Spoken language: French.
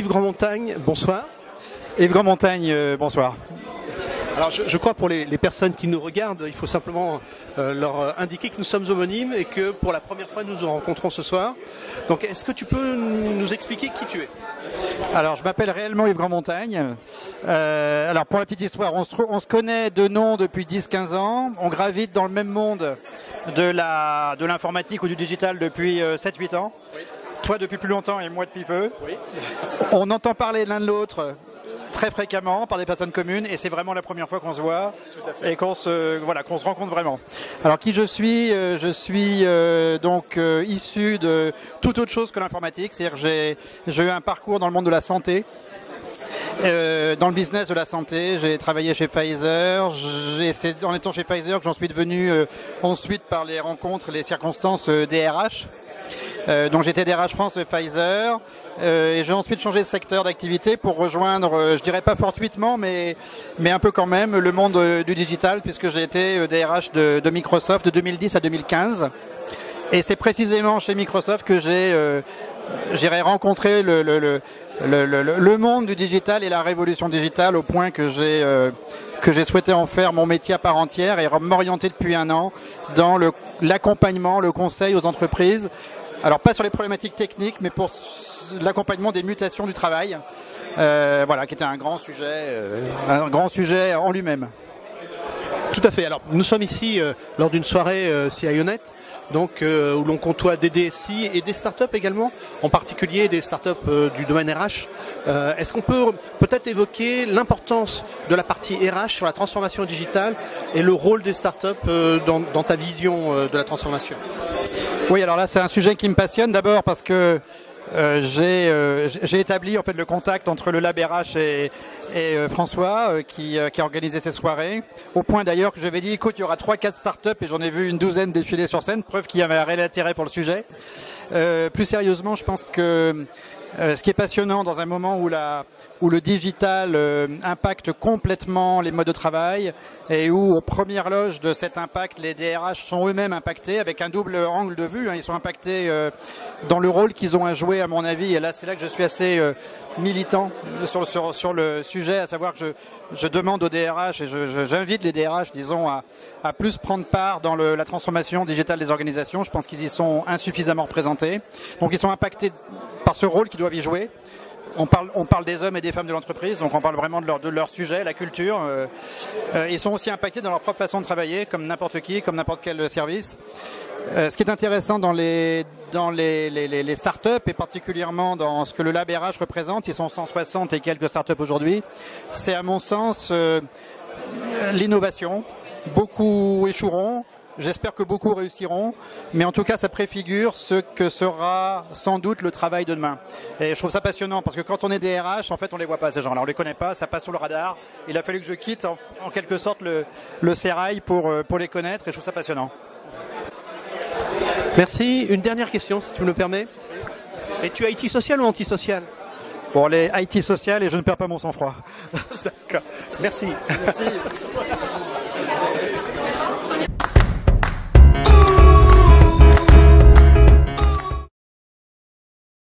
Yves Grandmontagne, bonsoir. Yves Grandmontagne, bonsoir. Alors je crois pour les personnes qui nous regardent, il faut simplement leur indiquer que nous sommes homonymes et que pour la première fois nous nous rencontrons ce soir. Donc est-ce que tu peux nous expliquer qui tu es? Alors je m'appelle réellement Yves Grandmontagne. Alors pour la petite histoire, on se connaît de nom depuis 10-15 ans. On gravite dans le même monde de l'informatique ou du digital depuis 7-8 ans. Oui. Toi depuis plus longtemps et moi depuis peu. Oui. On entend parler l'un de l'autre très fréquemment par des personnes communes et c'est vraiment la première fois qu'on se voit et qu'on se rencontre vraiment. Alors qui je suis donc issu de toute autre chose que l'informatique, c'est-à-dire que j'ai eu un parcours dans le monde de la santé. Dans le business de la santé, j'ai travaillé chez Pfizer. C'est en étant chez Pfizer que j'en suis devenu ensuite par les rencontres, les circonstances DRH. Donc j'étais DRH France de Pfizer et j'ai ensuite changé de secteur d'activité pour rejoindre, je dirais pas fortuitement, mais un peu quand même, le monde du digital, puisque j'ai été DRH de Microsoft de 2010 à 2015. Et c'est précisément chez Microsoft que j'irai rencontrer le monde du digital et la révolution digitale au point que j'ai souhaité en faire mon métier à part entière et m'orienter depuis un an dans l'accompagnement, le conseil aux entreprises. Alors pas sur les problématiques techniques, mais pour l'accompagnement des mutations du travail, qui était un grand sujet en lui-même. Tout à fait. Alors nous sommes ici lors d'une soirée CIONet, donc où l'on côtoie des DSI et des startups également, en particulier des startups du domaine RH. Est-ce qu'on peut peut-être évoquer l'importance de la partie RH sur la transformation digitale et le rôle des startups dans ta vision de la transformation? Oui, alors là c'est un sujet qui me passionne d'abord parce que j'ai établi en fait le contact entre le Lab RH et François qui a organisé cette soirée, au point d'ailleurs que j'avais dit écoute, il y aura 3-4 startups et j'en ai vu une douzaine défiler sur scène, preuve qu'il y avait un réel intérêt pour le sujet. Plus sérieusement, je pense que ce qui est passionnant dans un moment où le digital impacte complètement les modes de travail et où aux premières loges de cet impact, les DRH sont eux-mêmes impactés avec un double angle de vue. Ils sont impactés dans le rôle qu'ils ont à jouer, à mon avis. Et là, c'est là que je suis assez militant sur le sujet, à savoir que je demande aux DRH et j'invite les DRH, disons, à plus prendre part dans la transformation digitale des organisations. Je pense qu'ils y sont insuffisamment représentés. Donc, ils sont impactés par ce rôle qu'ils doivent y jouer. On parle des hommes et des femmes de l'entreprise, donc on parle vraiment de leur sujet, la culture. Ils sont aussi impactés dans leur propre façon de travailler, comme n'importe qui, comme n'importe quel service. Ce qui est intéressant dans les startups et particulièrement dans ce que le Lab RH représente, ils sont 160 et quelques startups aujourd'hui, c'est à mon sens l'innovation. Beaucoup échoueront. J'espère que beaucoup réussiront, mais en tout cas, ça préfigure ce que sera sans doute le travail de demain. Et je trouve ça passionnant parce que quand on est DRH, en fait, on les voit pas, ces gens-là. On les connaît pas, ça passe sous le radar. Il a fallu que je quitte en quelque sorte le sérail pour les connaître et je trouve ça passionnant. Merci. Une dernière question, si tu me le permets. Es-tu IT social ou antisocial? Bon, les IT social et je ne perds pas mon sang-froid. D'accord. Merci. Merci.